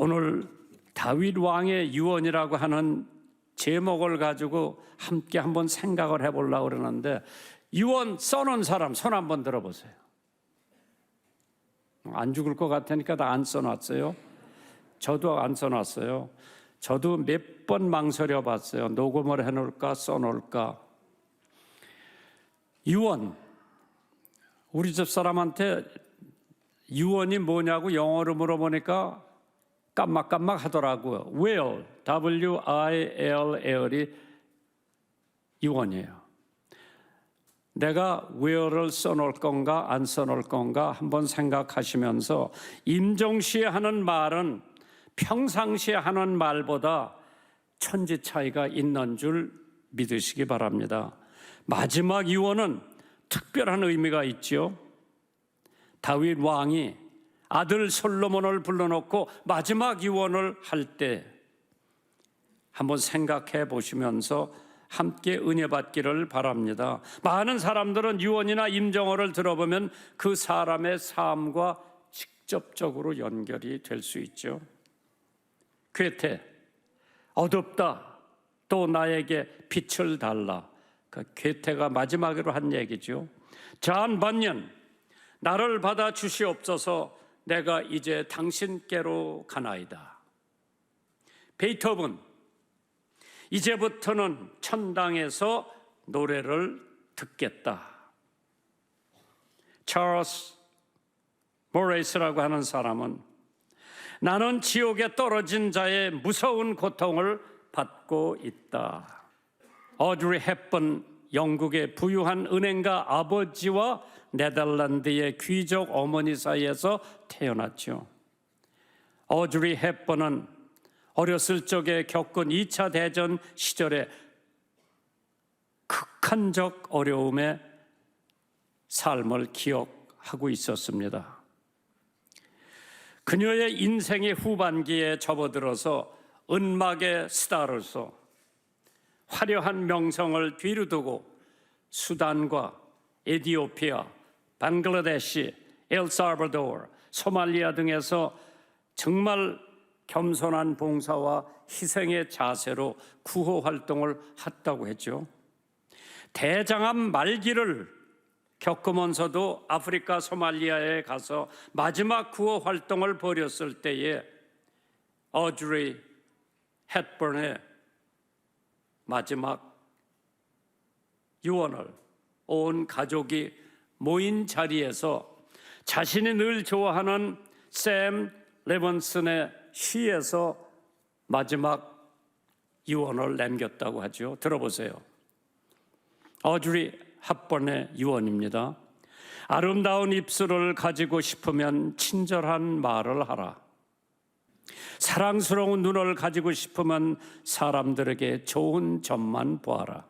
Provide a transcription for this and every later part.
오늘 다윗 왕의 유언이라고 하는 제목을 가지고 함께 한번 생각을 해보려고 그러는데, 유언 써놓은 사람 손 한번 들어보세요. 안 죽을 것 같으니까 다 안 써놨어요. 저도 안 써놨어요. 저도 몇 번 망설여 봤어요. 녹음을 해놓을까 써놓을까. 유언, 우리 집 사람한테 유언이 뭐냐고 영어로 물어보니까 깜빡깜빡 하더라고요. will, W-I-L-L이 유언이에요. 내가 will을 써놓을 건가 안 써놓을 건가 한번 생각하시면서, 임종시에 하는 말은 평상시에 하는 말보다 천지 차이가 있는 줄 믿으시기 바랍니다. 마지막 유언은 특별한 의미가 있죠. 다윗 왕이 아들 솔로몬을 불러놓고 마지막 유언을 할 때 한번 생각해 보시면서 함께 은혜 받기를 바랍니다. 많은 사람들은 유언이나 임종어를 들어보면 그 사람의 삶과 직접적으로 연결이 될 수 있죠. 괴테, 어둡다, 또 나에게 빛을 달라. 그 괴테가 마지막으로 한 얘기죠. 잔 번년, 나를 받아 주시옵소서, 내가 이제 당신께로 가나이다. 베이토븐, 이제부터는 천당에서 노래를 듣겠다. 찰스 모레이스라고 하는 사람은 나는 지옥에 떨어진 자의 무서운 고통을 받고 있다. 어드리 헵번, 영국의 부유한 은행가 아버지와 네덜란드의 귀족 어머니 사이에서 태어났죠. 어드리 헵번은 어렸을 적에 겪은 2차 대전 시절에 극한적 어려움의 삶을 기억하고 있었습니다. 그녀의 인생의 후반기에 접어들어서 은막의 스타로서 화려한 명성을 뒤로 두고 수단과 에티오피아, 방글라데시, 엘살바도르, 소말리아 등에서 정말 겸손한 봉사와 희생의 자세로 구호 활동을 했다고 했죠. 대장암 말기를 겪으면서도 아프리카 소말리아에 가서 마지막 구호 활동을 벌였을 때에 어드리 헵번의 마지막 유언을 온 가족이 모인 자리에서 자신이 늘 좋아하는 샘 레번슨의 시에서 마지막 유언을 남겼다고 하죠. 들어보세요. 어드리 헵번의 유언입니다. 아름다운 입술을 가지고 싶으면 친절한 말을 하라. 사랑스러운 눈을 가지고 싶으면 사람들에게 좋은 점만 보아라.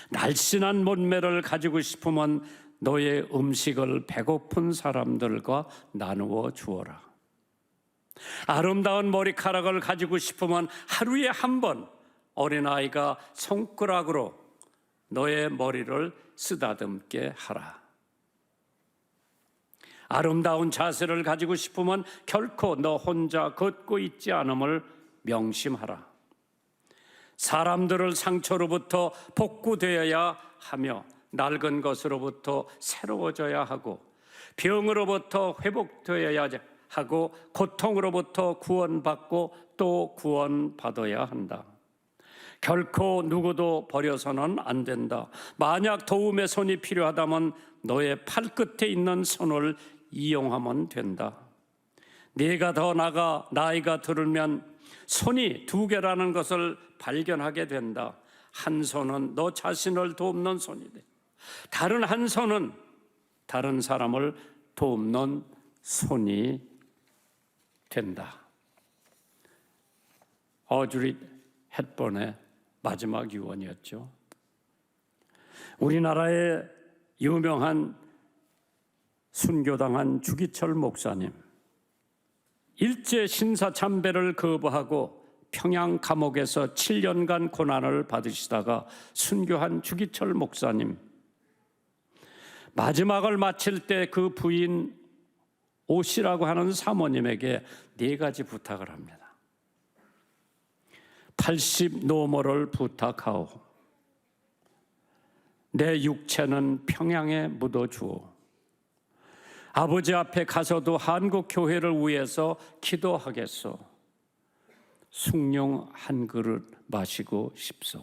날씬한 몸매를 가지고 싶으면 너의 음식을 배고픈 사람들과 나누어 주어라. 아름다운 머리카락을 가지고 싶으면 하루에 한 번 어린아이가 손가락으로 너의 머리를 쓰다듬게 하라. 아름다운 자세를 가지고 싶으면 결코 너 혼자 걷고 있지 않음을 명심하라. 사람들을 상처로부터 복구되어야 하며 낡은 것으로부터 새로워져야 하고 병으로부터 회복되어야 하고 고통으로부터 구원받고 또 구원받아야 한다. 결코 누구도 버려서는 안 된다. 만약 도움의 손이 필요하다면 너의 팔끝에 있는 손을 이용하면 된다. 네가 더 나가 나이가 들으면 손이 2개라는 것을 발견하게 된다. 한 손은 너 자신을 돕는 손이 돼. 다른 한 손은 다른 사람을 돕는 손이 된다. 어드리 헵번의 마지막 유언이었죠. 우리나라의 유명한 순교당한 주기철 목사님, 일제 신사 참배를 거부하고 평양 감옥에서 7년간 고난을 받으시다가 순교한 주기철 목사님, 마지막을 마칠 때 그 부인 오시라고 하는 사모님에게 4가지 부탁을 합니다. 80 노모를 부탁하오. 내 육체는 평양에 묻어주오. 아버지 앞에 가서도 한국 교회를 위해서 기도하겠소. 숭늉 한 그릇 마시고 싶소.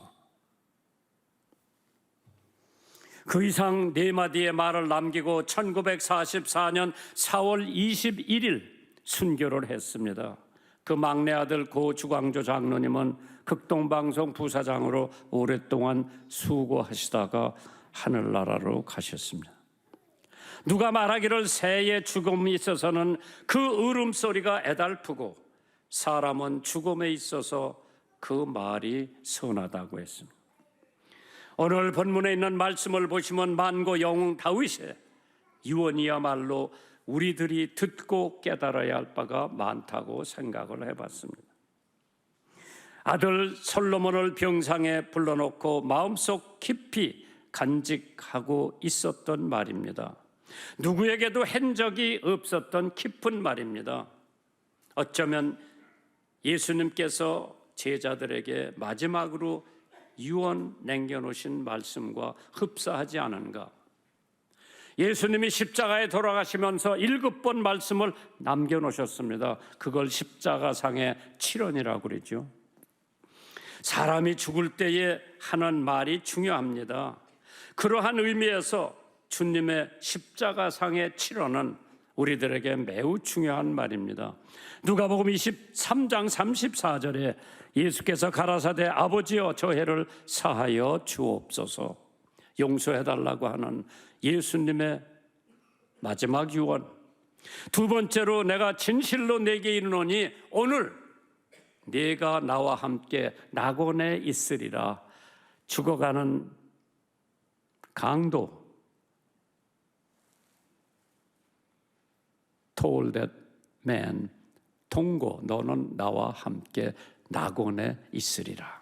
그 이상 4마디의 말을 남기고 1944년 4월 21일 순교를 했습니다. 그 막내 아들 고 주광조 장로님은 극동방송 부사장으로 오랫동안 수고하시다가 하늘나라로 가셨습니다. 누가 말하기를 새의 죽음이 있어서는 그 울음소리가 애달프고 사람은 죽음에 있어서 그 말이 선하다고 했습니다. 오늘 본문에 있는 말씀을 보시면 만고 영웅 다윗의 유언이야말로 우리들이 듣고 깨달아야 할 바가 많다고 생각을 해봤습니다. 아들 솔로몬을 병상에 불러놓고 마음속 깊이 간직하고 있었던 말입니다. 누구에게도 한 적이 없었던 깊은 말입니다. 어쩌면 예수님께서 제자들에게 마지막으로 유언 남겨놓으신 말씀과 흡사하지 않은가? 예수님이 십자가에 돌아가시면서 7번 말씀을 남겨놓으셨습니다. 그걸 십자가상의 칠언이라고 그러죠. 사람이 죽을 때에 하는 말이 중요합니다. 그러한 의미에서 주님의 십자가상의 칠언은 우리들에게 매우 중요한 말입니다. 누가복음 23장 34절에 예수께서 가라사대 아버지여 저 해를 사하여 주옵소서 용서해달라고 하는 예수님의 마지막 유언. 2번째로 내가 진실로 내게 이르노니 오늘 네가 나와 함께 낙원에 있으리라. 죽어가는 강도 told that man, 동고 너는 나와 함께 낙원에 있으리라.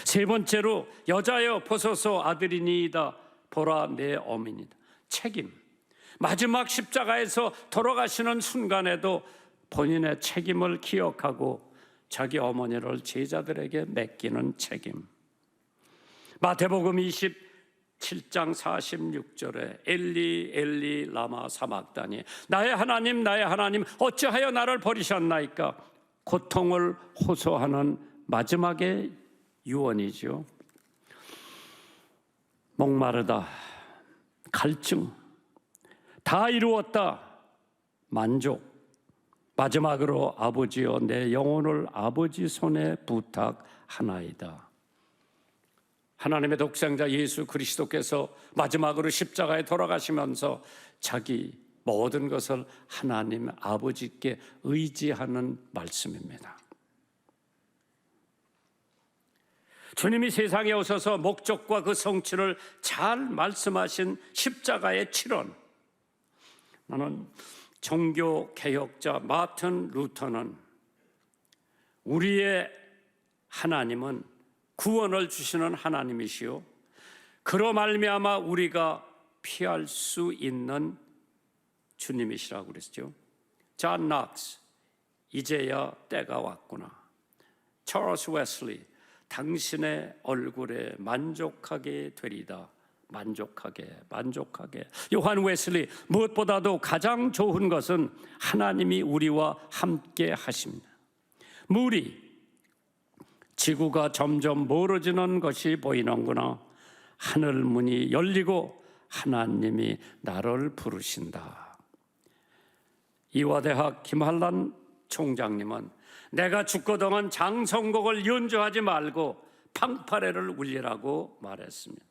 3번째로 여자여 보소서 아들이니이다. 보라 내 어미니다. 책임. 마지막 십자가에서 돌아가시는 순간에도 본인의 책임을 기억하고 자기 어머니를 제자들에게 맡기는 책임. 마태복음 27장 46절에 엘리 엘리 라마 사막다니 나의 하나님 나의 하나님 어찌하여 나를 버리셨나이까. 고통을 호소하는 마지막의 유언이죠. 목마르다, 갈증, 다 이루었다, 만족. 마지막으로 아버지여 내 영혼을 아버지 손에 부탁하나이다. 하나님의 독생자 예수 그리스도께서 마지막으로 십자가에 돌아가시면서 자기 모든 것을 하나님 아버지께 의지하는 말씀입니다. 주님이 세상에 오셔서 목적과 그 성취를 잘 말씀하신 십자가의 칠언. 나는 종교 개혁자 마틴 루터는 우리의 하나님은 구원을 주시는 하나님이시요 그로 말미암아 우리가 피할 수 있는 주님이시라고 그랬죠. 존 낙스 이제야 때가 왔구나. 찰스 웨슬리 당신의 얼굴에 만족하게 되리다. 만족하게. 요한 웨슬리 무엇보다도 가장 좋은 것은 하나님이 우리와 함께 하십니다. 물이 지구가 점점 멀어지는 것이 보이는구나. 하늘 문이 열리고 하나님이 나를 부르신다. 이화대학 김한란 총장님은 내가 죽거든 장성곡을 연주하지 말고 팡파레를 울리라고 말했습니다.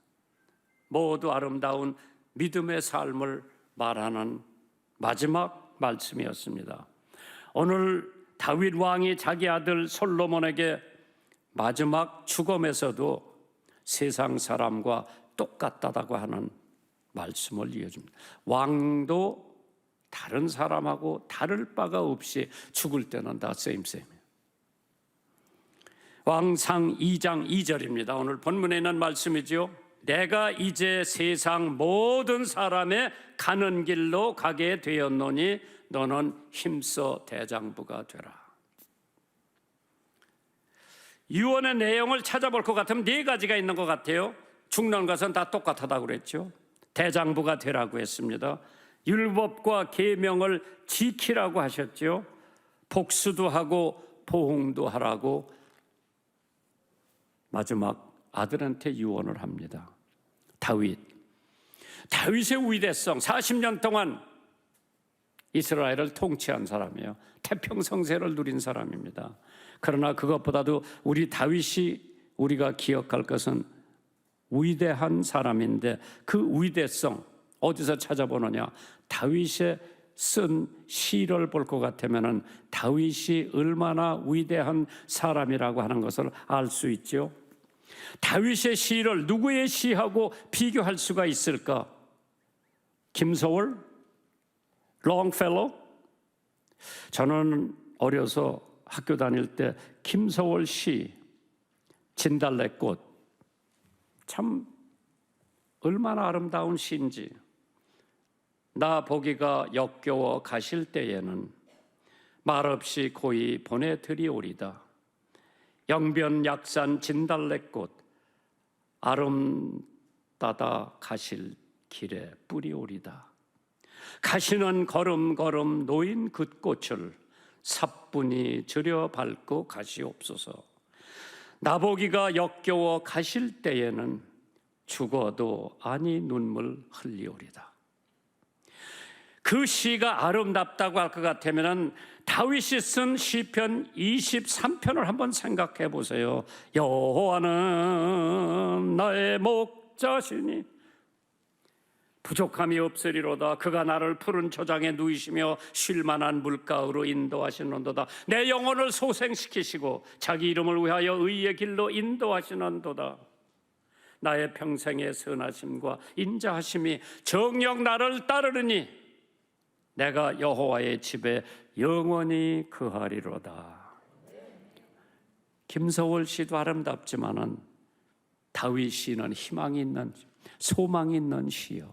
모두 아름다운 믿음의 삶을 말하는 마지막 말씀이었습니다. 오늘 다윗 왕이 자기 아들 솔로몬에게 마지막 죽음에서도 세상 사람과 똑같다고 하는 말씀을 이어줍니다. 왕도 다른 사람하고 다를 바가 없이 죽을 때는 다 same. 왕상 2장 2절입니다. 오늘 본문에 있는 말씀이지요. 내가 이제 세상 모든 사람의 가는 길로 가게 되었노니 너는 힘써 대장부가 되라. 유언의 내용을 찾아볼 것 같으면 네 가지가 있는 것 같아요. 죽는 것은 다 똑같다고 그랬죠. 대장부가 되라고 했습니다. 율법과 계명을 지키라고 하셨죠. 복수도 하고 보응도 하라고 마지막 아들한테 유언을 합니다. 다윗의 위대성, 40년 동안 이스라엘을 통치한 사람이에요. 태평성세를 누린 사람입니다. 그러나 그것보다도 우리 다윗이 우리가 기억할 것은 위대한 사람인데 그 위대성 어디서 찾아보느냐? 다윗의 쓴 시를 볼 것 같으면 다윗이 얼마나 위대한 사람이라고 하는 것을 알 수 있죠. 다윗의 시를 누구의 시하고 비교할 수가 있을까? 김소월? 롱펠로? 저는 어려서 학교 다닐 때 김소월 시 진달래꽃 참 얼마나 아름다운 시인지. 나 보기가 역겨워 가실 때에는 말없이 고이 보내드리오리다. 영변 약산 진달래꽃 아름다다 가실 길에 뿌리오리다. 가시는 걸음걸음 놓인 그 꽃을 사뿐히 들여 밟고 가시옵소서. 나보기가 역겨워 가실 때에는 죽어도 아니 눈물 흘리오리다. 그 시가 아름답다고 할 것 같으면 다윗이 쓴 시편 23편을 한번 생각해 보세요. 여호와는 나의 목자시니 부족함이 없으리로다. 그가 나를 푸른 초장에 누이시며 쉴만한 물가으로 인도하시는도다. 내 영혼을 소생시키시고 자기 이름을 위하여 의의 길로 인도하시는도다. 나의 평생의 선하심과 인자하심이 정녕 나를 따르느니 내가 여호와의 집에 영원히 거하리로다. 김소월 시도 아름답지만은 다윗 시는 희망이 있는, 소망이 있는 시요.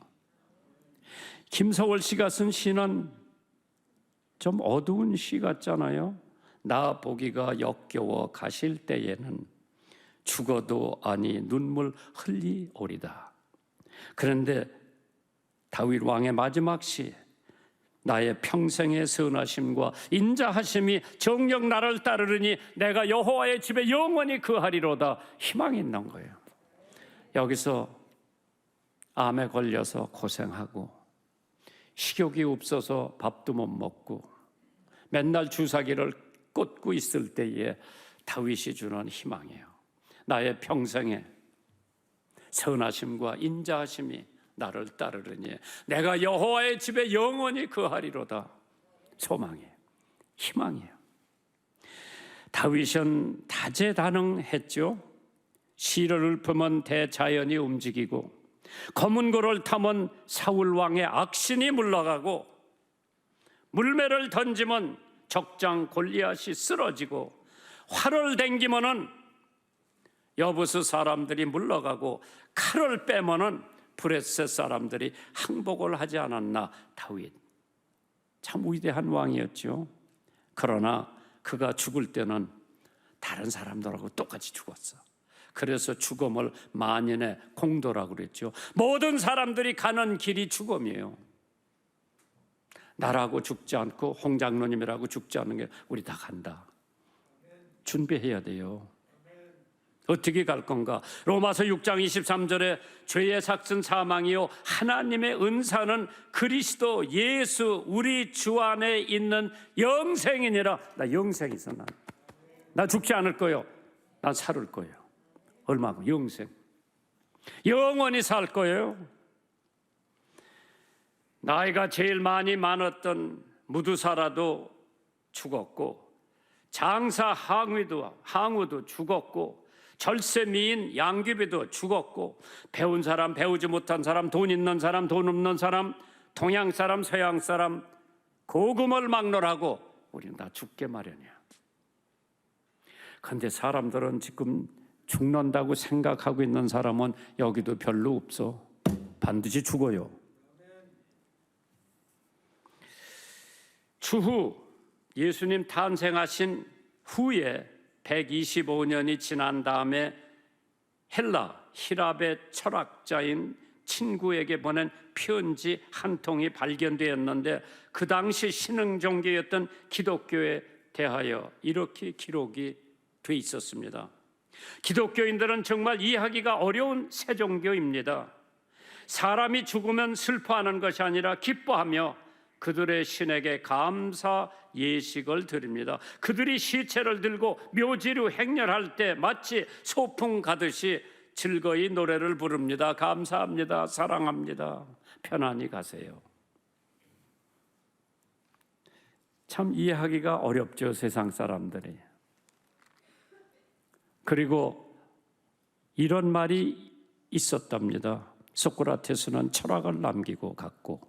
김소월 씨가 쓴 시는 좀 어두운 시 같잖아요. 나 보기가 역겨워 가실 때에는 죽어도 아니 눈물 흘리오리다. 그런데 다윗 왕의 마지막 시, 나의 평생의 선하심과 인자하심이 정녕 나를 따르르니 내가 여호와의 집에 영원히 거하리로다. 희망이 있는 거예요. 여기서 암에 걸려서 고생하고 식욕이 없어서 밥도 못 먹고 맨날 주사기를 꽂고 있을 때에 다윗이 주는 희망이에요. 나의 평생의 선하심과 인자하심이 나를 따르르니 내가 여호와의 집에 영원히 거하리로다. 소망이에요. 희망이에요. 다윗은 다재다능했죠. 시를 읊으면 대자연이 움직이고 검은 고를 타면 사울 왕의 악신이 물러가고 물매를 던지면 적장 골리앗이 쓰러지고 활을 댕기면은 여부스 사람들이 물러가고 칼을 빼면은 브레셋 사람들이 항복을 하지 않았나. 다윗 참 위대한 왕이었죠. 그러나 그가 죽을 때는 다른 사람들하고 똑같이 죽었어. 그래서 죽음을 만인의 공도라고 그랬죠. 모든 사람들이 가는 길이 죽음이에요. 나라고 죽지 않고 홍 장로님이라고 죽지 않는 게 우리 다 간다. 준비해야 돼요. 어떻게 갈 건가? 로마서 6장 23절에 죄의 삭은 사망이요 하나님의 은사는 그리스도 예수 우리 주 안에 있는 영생이니라. 나 영생 있어. 나 죽지 않을 거예요. 난 살을 거예요. 얼마고? 영생. 영원히 살 거예요. 나이가 제일 많았던 무두사라도 죽었고 장사 항우도 죽었고 절세미인 양귀비도 죽었고 배운 사람, 배우지 못한 사람, 돈 있는 사람, 돈 없는 사람, 동양 사람, 서양 사람 고금을 막론하고 우리는 다 죽게 마련이야. 그런데 사람들은 지금 죽는다고 생각하고 있는 사람은 여기도 별로 없어. 반드시 죽어요. 추후 예수님 탄생하신 후에 125년이 지난 다음에 헬라 히랍의 철학자인 친구에게 보낸 편지 한 통이 발견되었는데 그 당시 신흥 종교였던 기독교에 대하여 이렇게 기록이 돼 있었습니다. 기독교인들은 정말 이해하기가 어려운 새 종교입니다. 사람이 죽으면 슬퍼하는 것이 아니라 기뻐하며 그들의 신에게 감사 예식을 드립니다. 그들이 시체를 들고 묘지로 행렬할 때 마치 소풍 가듯이 즐거이 노래를 부릅니다. 감사합니다. 사랑합니다. 편안히 가세요. 참 이해하기가 어렵죠, 세상 사람들이. 그리고 이런 말이 있었답니다. 소크라테스는 철학을 남기고 갔고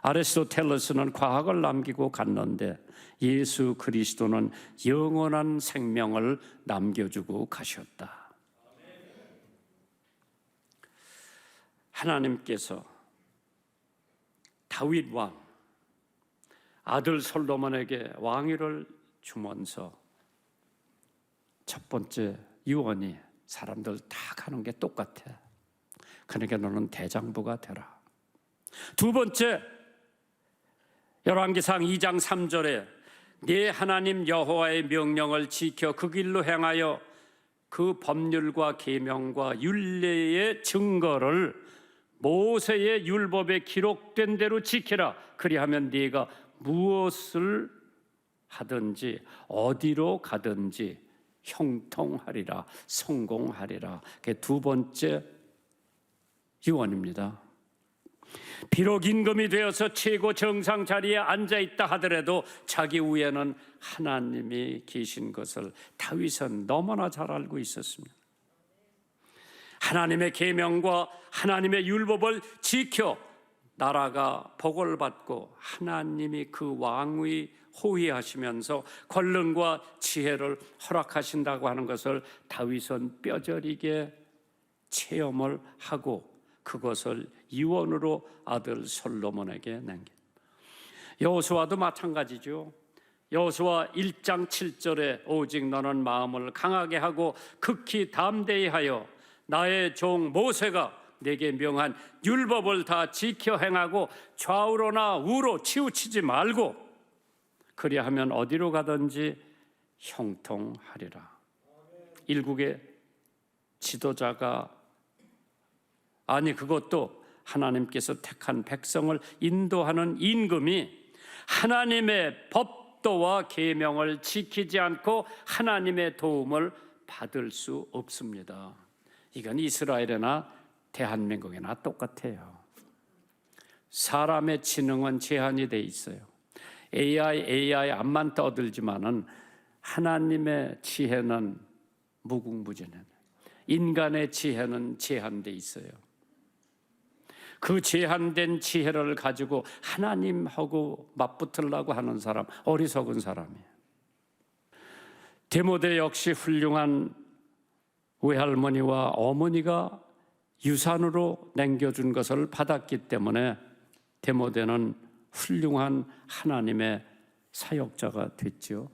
아리스토텔레스는 과학을 남기고 갔는데 예수 그리스도는 영원한 생명을 남겨주고 가셨다. 하나님께서 다윗 왕, 아들 솔로몬에게 왕위를 주면서 첫 번째 유언이 사람들 다 가는 게 똑같아. 그러니까 너는 대장부가 되라. 두 번째, 열왕기상 2장 3절에 네 하나님 여호와의 명령을 지켜 그 길로 행하여 그 법률과 계명과 율례의 증거를 모세의 율법에 기록된 대로 지키라. 그리하면 네가 무엇을 하든지 어디로 가든지 형통하리라, 성공하리라. 그게 두 번째 유언입니다. 비록 임금이 되어서 최고 정상 자리에 앉아있다 하더라도 자기 위에는 하나님이 계신 것을 다윗은 너무나 잘 알고 있었습니다. 하나님의 계명과 하나님의 율법을 지켜 나라가 복을 받고 하나님이 그 왕위 호위하시면서 권능과 지혜를 허락하신다고 하는 것을 다윗은 뼈저리게 체험을 하고 그것을 유언으로 아들 솔로몬에게 남깁니다. 여호수아도 마찬가지죠. 여호수아 1장 7절에 오직 너는 마음을 강하게 하고 극히 담대히 하여 나의 종 모세가 내게 명한 율법을 다 지켜 행하고 좌우로나 우로 치우치지 말고 그리하면 어디로 가든지 형통하리라. 일국의 지도자가 그것도 하나님께서 택한 백성을 인도하는 임금이 하나님의 법도와 계명을 지키지 않고 하나님의 도움을 받을 수 없습니다. 이건 이스라엘이나 대한민국이나 똑같아요. 사람의 지능은 제한이 돼 있어요. AI 암만 떠들지만은 하나님의 지혜는 무궁무진해. 인간의 지혜는 제한돼 있어요. 그 제한된 지혜를 가지고 하나님하고 맞붙으려고 하는 사람, 어리석은 사람이에요. 디모데 역시 훌륭한 외할머니와 어머니가 유산으로 남겨준 것을 받았기 때문에 디모데는 훌륭한 하나님의 사역자가 됐죠.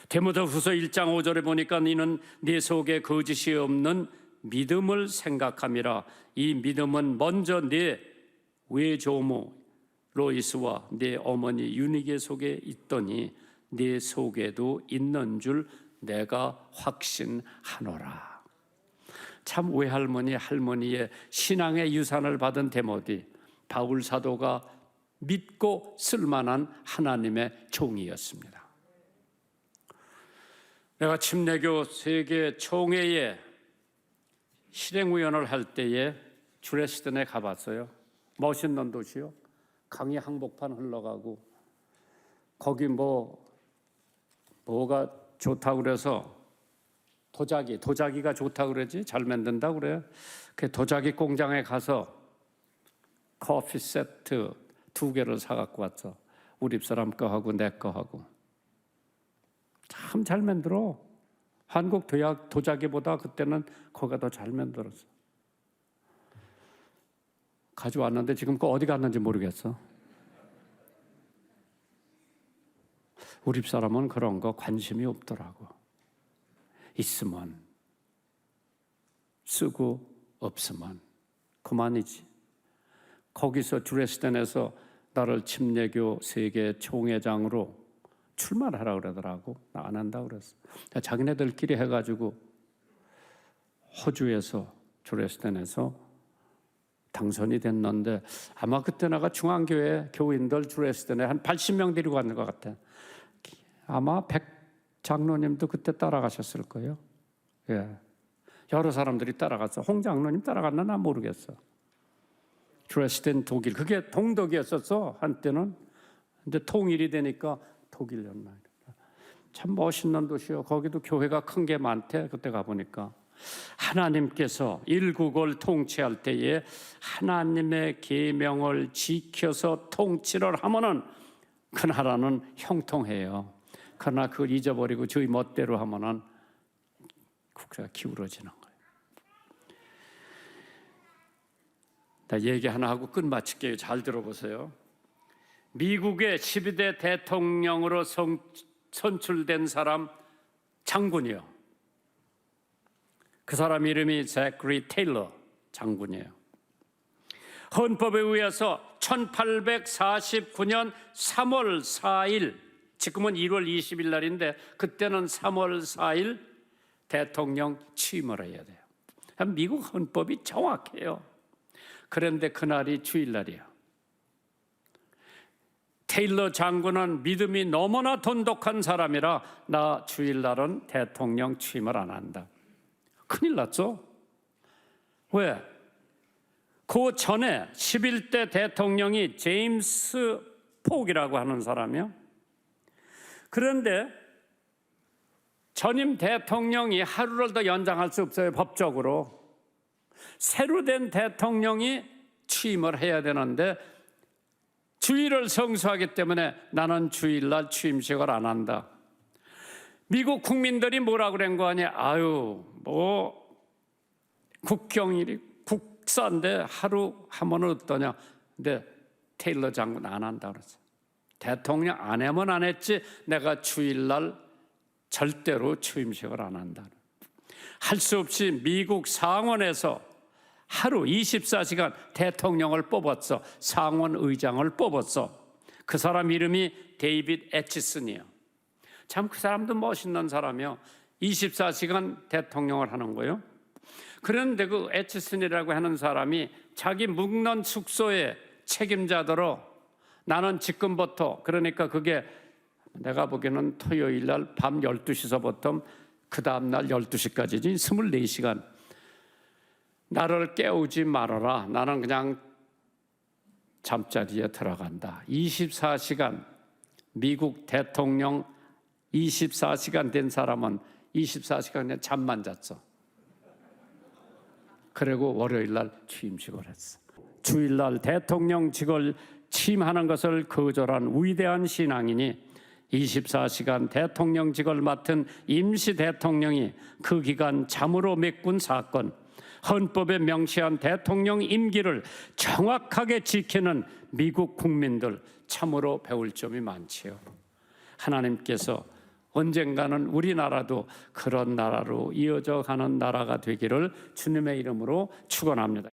디모데후서 1장 5절에 보니까 너는 네 속에 거짓이 없는 믿음을 생각함이라. 이 믿음은 먼저 네 외조모 로이스와 네 어머니 유니게 속에 있더니 네 속에도 있는 줄 내가 확신하노라. 참 외할머니 할머니의 신앙의 유산을 받은 디모데, 바울 사도가 믿고 쓸만한 하나님의 종이었습니다. 내가 침례교 세계 총회에 실행위원을 할 때에 드레스덴에 가봤어요. 멋있는 도시요. 강이 항복판 흘러가고 거기 뭐가 좋다고 그래서 도자기가 좋다고 그러지? 잘 만든다고 그래요. 그 도자기 공장에 가서 커피 세트 2개를 사갖고 왔어. 우리 집사람 거 하고 내 거 하고. 참 잘 만들어. 한국 도자기보다 그때는 거기가 더 잘 만들었어. 가져왔는데 지금 그 어디 갔는지 모르겠어. 우리 집 사람은 그런 거 관심이 없더라고. 있으면 쓰고 없으면 그만이지. 거기서 드레스덴에서 나를 침례교 세계 총회장으로 출마하라 그러더라고. 나 안 한다 그랬어. 자기네들끼리 해가지고 호주에서 드레스덴에서 당선이 됐는데 아마 그때 내가 중앙교회 교인들 드레스덴에 한 80명 데리고 갔는 것 같아. 아마 백 장로님도 그때 따라가셨을 거예요. 예. 여러 사람들이 따라갔어. 홍 장로님 따라갔나 난 모르겠어. 드레스덴 독일, 그게 동독이었었어 한때는. 근데 통일이 되니까 독일이었나. 참 멋있는 도시요. 거기도 교회가 큰 게 많대. 그때 가보니까 하나님께서 일국을 통치할 때에 하나님의 계명을 지켜서 통치를 하면은 그 나라는 형통해요. 그러나 그걸 잊어버리고 저희 멋대로 하면은 국가가 기울어지는 거예요. 나 얘기 하나 하고 끝마칠게요. 잘 들어보세요. 미국의 12대 대통령으로 선출된 사람 장군이요. 그 사람 이름이 제크리 테일러 장군이에요. 헌법에 의해서 1849년 3월 4일, 지금은 1월 20일 날인데 그때는 3월 4일 대통령 취임을 해야 돼요. 미국 헌법이 정확해요. 그런데 그날이 주일날이에요. 테일러 장군은 믿음이 너무나 돈독한 사람이라 나 주일날은 대통령 취임을 안 한다. 큰일 났죠? 왜? 그 전에 11대 대통령이 제임스 폭이라고 하는 사람이요. 그런데 전임 대통령이 하루를 더 연장할 수 없어요. 법적으로. 새로 된 대통령이 취임을 해야 되는데 주일을 성수하기 때문에 나는 주일날 취임식을 안 한다. 미국 국민들이 뭐라고 그런 거 아니야? 아유, 뭐 국경일이 국사인데 하루 하면 어떠냐. 근데 테일러 장군 안 한다 그랬어. 대통령 안 하면 안 했지 내가 주일날 절대로 취임식을 안 한다. 할 수 없이 미국 상원에서 하루 24시간 대통령을 뽑았어. 상원 의장을 뽑았어. 그 사람 이름이 데이빗 애치슨이에요. 참 그 사람도 멋있는 사람이요. 24시간 대통령을 하는 거예요. 그런데 그 애치슨이라고 하는 사람이 자기 묵는 숙소의 책임자더러 나는 지금부터, 그러니까 그게 내가 보기에는 토요일 날 밤 12시서부터 그 다음날 12시까지지 24시간 나를 깨우지 말아라. 나는 그냥 잠자리에 들어간다. 24시간 미국 대통령 24시간 된 사람은 24시간 그냥 잠만 잤어. 그리고 월요일 날 취임식을 했어. 주일 날 대통령직을 취임하는 것을 거절한 위대한 신앙인이 24시간 대통령직을 맡은 임시 대통령이 그 기간 잠으로 메꾼 사건, 헌법에 명시한 대통령 임기를 정확하게 지키는 미국 국민들 참으로 배울 점이 많지요. 하나님께서 언젠가는 우리나라도 그런 나라로 이어져 가는 나라가 되기를 주님의 이름으로 축원합니다.